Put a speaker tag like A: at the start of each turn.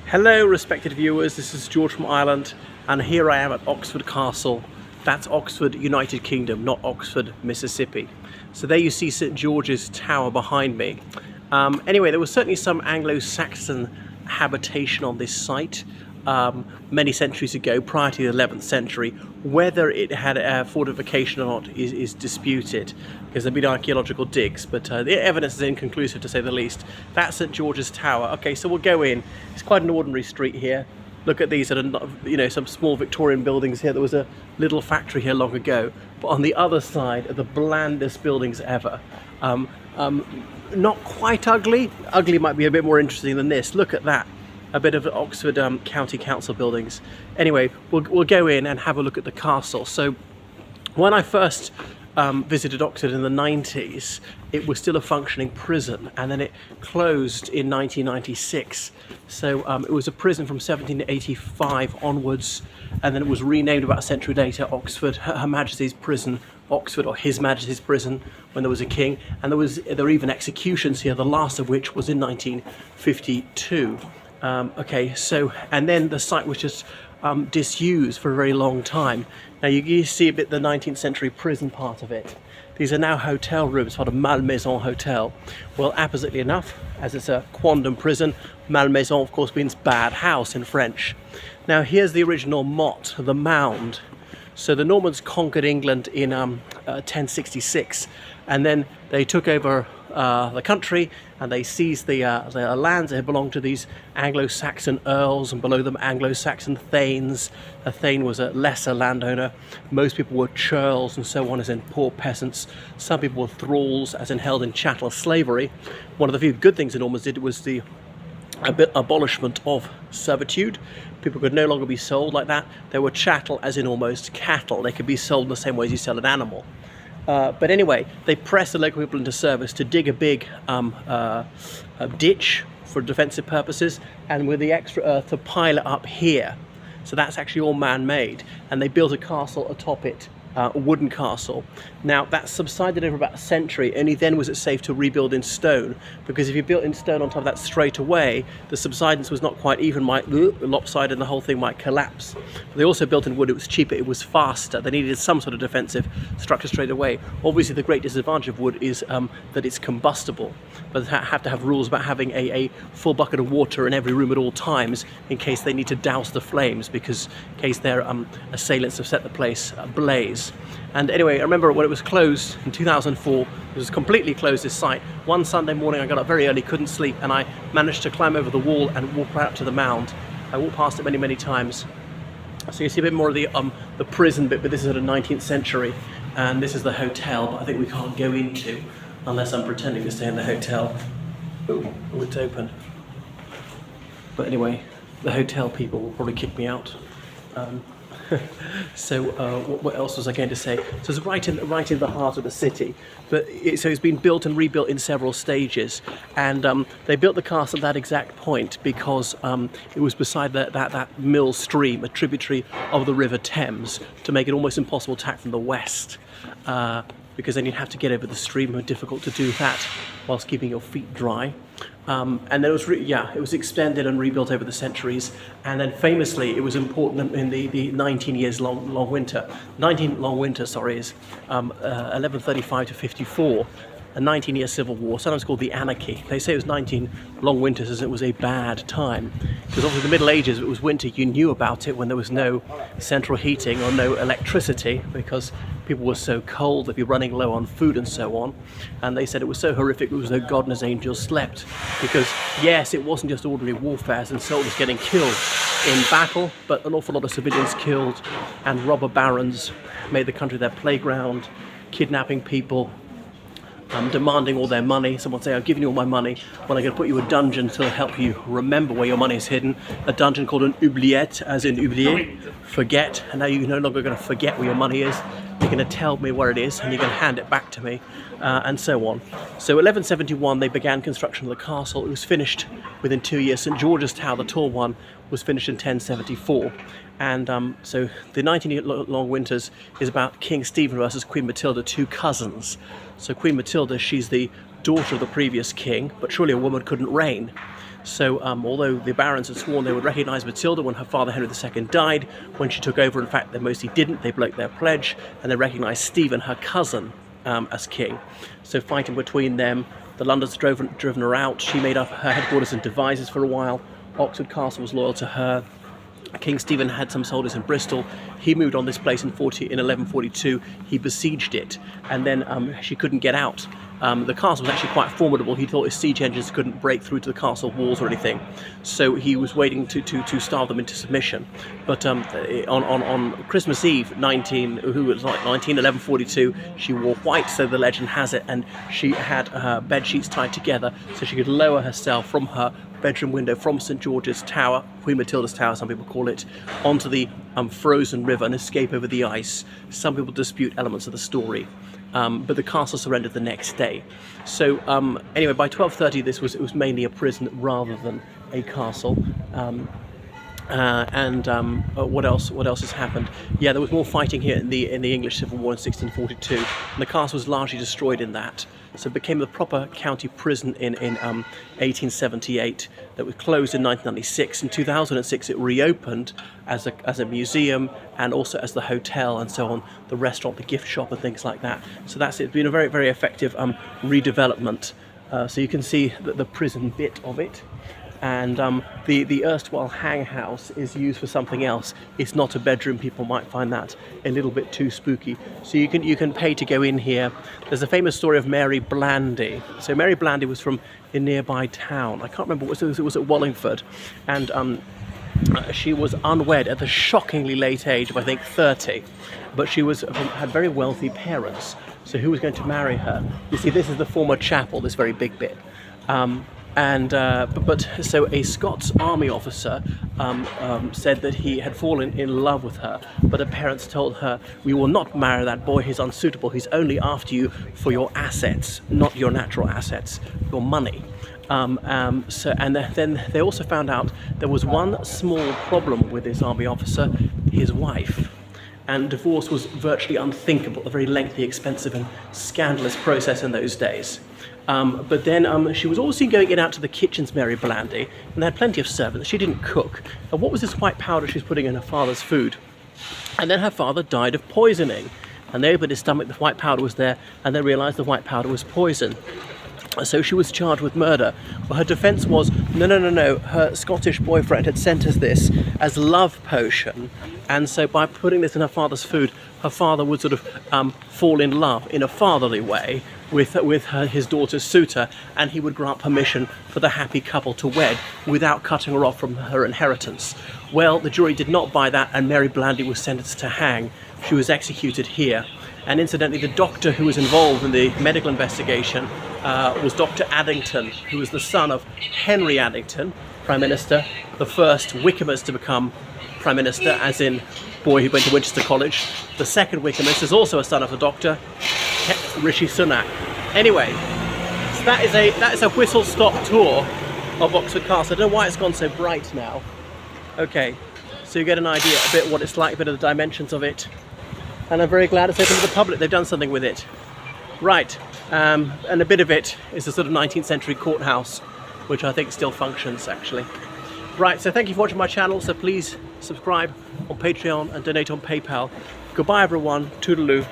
A: Hello respected viewers, this is George from Ireland and here I am at Oxford Castle. That's Oxford, United Kingdom, not Oxford, Mississippi. So there you see St George's Tower behind me. Anyway, there was certainly some Anglo-Saxon habitation on this site many centuries ago, prior to the 11th century. Whether it had a fortification or not is disputed, because there have been archaeological digs, but the evidence is inconclusive to say the least. That's St George's Tower. Okay, so we'll go in. It's quite an ordinary street here. Look at these, some small Victorian buildings here. There was a little factory here long ago, but on the other side are the blandest buildings ever. Not quite ugly. Ugly might be a bit more interesting than this. Look at that. A bit of Oxford County Council buildings. Anyway, we'll go in and have a look at the castle. So when I first visited Oxford in the 90s, it was still a functioning prison, and then it closed in 1996. So it was a prison from 1785 onwards, and then it was renamed about a century later Oxford, Her Majesty's Prison Oxford, or His Majesty's Prison, when there was a king. And there were even executions here, the last of which was in 1952. Okay, so, and then the site was just disused for a very long time. Now you see a bit the 19th century prison part of it. These are now hotel rooms, part of Malmaison Hotel. Well, appositely enough, as it's a quondam prison, Malmaison of course means bad house in French. Now here's the original motte, the mound. So the Normans conquered England in 1066, and then they took over the country, and they seized the lands that had belonged to these Anglo-Saxon earls, and below them Anglo-Saxon thanes. A thane was a lesser landowner. Most people were churls and so on, as in poor peasants. Some people were thralls, as in held in chattel slavery. One of the few good things the Normans did was the abolishment of servitude. People could no longer be sold like that. They were chattel, as in almost cattle. They could be sold in the same way as you sell an animal. But anyway, they pressed the local people into service to dig a big ditch for defensive purposes, and with the extra earth to pile it up here. So that's actually all man-made, and they built a castle atop it, a wooden castle. Now that subsided over about a century. Only then was it safe to rebuild in stone, because if you built in stone on top of that straight away, the subsidence was not quite even, might lopsided, and the whole thing might collapse. They also built in wood. It was cheaper, it was faster. They needed some sort of defensive structure straight away. Obviously the great disadvantage of wood is that it's combustible, but they have to have rules about having a full bucket of water in every room at all times, in case they need to douse the flames, because in case their assailants have set the place ablaze. And anyway, I remember when it was closed in 2004, it was completely closed, this site. One Sunday morning I got up very early, couldn't sleep, and I managed to climb over the wall and walk right up to the mound. I walked past it many, many times. So you see a bit more of the prison bit, but this is at the 19th century, and this is the hotel, but I think we can't go into unless I'm pretending to stay in the hotel. Oh, it's open. But anyway, the hotel people will probably kick me out. So what else was I going to say? So it's right in the heart of the city, but so it's been built and rebuilt in several stages, and they built the castle at that exact point because it was beside that mill stream, a tributary of the River Thames, to make it almost impossible to attack from the west, because then you'd have to get over the stream. It was difficult to do that whilst keeping your feet dry. And then it was extended and rebuilt over the centuries, and then famously it was important in the 19 years long winter. 19 long winter, sorry, is 1135 to 54. A 19-year civil war, sometimes called the Anarchy. They say it was 19 long winters as it was a bad time, because obviously the Middle Ages, if it was winter, you knew about it when there was no central heating or no electricity, because people were so cold, they'd be running low on food and so on. And they said it was so horrific, it was though God and his angels slept, because yes, it wasn't just ordinary warfare and soldiers getting killed in battle, but an awful lot of civilians killed, and robber barons made the country their playground, kidnapping people, demanding all their money. Someone say, I've given you all my money, well, I'm going to put you in a dungeon to help you remember where your money is hidden. A dungeon called an oubliette, as in oublier, forget. And now you're no longer going to forget where your money is. You're going to tell me where it is, and you're going to hand it back to me, and so on. So 1171 they began construction of the castle. It was finished within 2 years. St George's Tower, the tall one, was finished in 1074. And so the 19-year-long winters is about King Stephen versus Queen Matilda, two cousins. So Queen Matilda, she's the daughter of the previous king, but surely a woman couldn't reign. So although the barons had sworn they would recognise Matilda when her father Henry II died, when she took over, in fact, they mostly didn't. They broke their pledge, and they recognised Stephen, her cousin, as king. So fighting between them, the Londoners driven her out. She made up her headquarters in Devizes for a while. Oxford Castle was loyal to her. King Stephen had some soldiers in Bristol. He moved on this place in 1142. He besieged it, and then she couldn't get out. The castle was actually quite formidable. He thought his siege engines couldn't break through to the castle walls or anything, so he was waiting to starve them into submission. But on Christmas Eve, 1142, she wore white, so the legend has it, and she had her bed sheets tied together so she could lower herself from her bedroom window from St George's Tower, Queen Matilda's Tower, some people call it, onto the frozen river and escape over the ice. Some people dispute elements of the story. But the castle surrendered the next day. So anyway, by 1230, it was mainly a prison rather than a castle. What else has happened? Yeah, there was more fighting here in the English Civil War in 1642, and the castle was largely destroyed in that. So it became a proper county prison in 1878 that was closed in 1996. In 2006 it reopened as a museum and also as the hotel and so on, the restaurant, the gift shop and things like that. So it's been a very, very effective redevelopment. So you can see the prison bit of it. And the erstwhile hang house is used for something else. It's not a bedroom. People might find that a little bit too spooky. So you can pay to go in here. There's a famous story of Mary Blandy. So Mary Blandy was from a nearby town. I can't remember, it was at Wallingford, and she was unwed at the shockingly late age of I think 30, but she had very wealthy parents. So who was going to marry her? You see, this is the former chapel, this very big bit. So a Scots army officer said that he had fallen in love with her, but her parents told her, "We will not marry that boy, he's unsuitable, he's only after you for your assets, not your natural assets, your money." Then they also found out there was one small problem with this army officer, his wife. And divorce was virtually unthinkable, a very lengthy, expensive and scandalous process in those days. But then she was always seen going in and out to the kitchens, Mary Blandy, and they had plenty of servants. She didn't cook. And what was this white powder she was putting in her father's food? And then her father died of poisoning. And they opened his stomach, the white powder was there, and they realised the white powder was poison. So she was charged with murder. Well, her defence was, no, her Scottish boyfriend had sent us this as love potion, and so by putting this in her father's food, her father would sort of fall in love in a fatherly way with his daughter's suitor, and he would grant permission for the happy couple to wed without cutting her off from her inheritance. Well, the jury did not buy that, and Mary Blandy was sentenced to hang. She was executed here. And incidentally, the doctor who was involved in the medical investigation was Dr. Addington, who was the son of Henry Addington, Prime Minister, the first Wykehamist to become Prime Minister, as in boy who went to Winchester College. The second Wykehamist is also a son of the doctor, Rishi Sunak. Anyway, so that is a whistle-stop tour of Oxford Castle. I don't know why it's gone so bright now. Okay, so you get an idea a bit what it's like, a bit of the dimensions of it. And I'm very glad it's open to the public. They've done something with it. Right, and a bit of it is a sort of 19th century courthouse, which I think still functions actually. Right, so thank you for watching my channel. So please subscribe on Patreon and donate on PayPal. Goodbye everyone, toodaloo.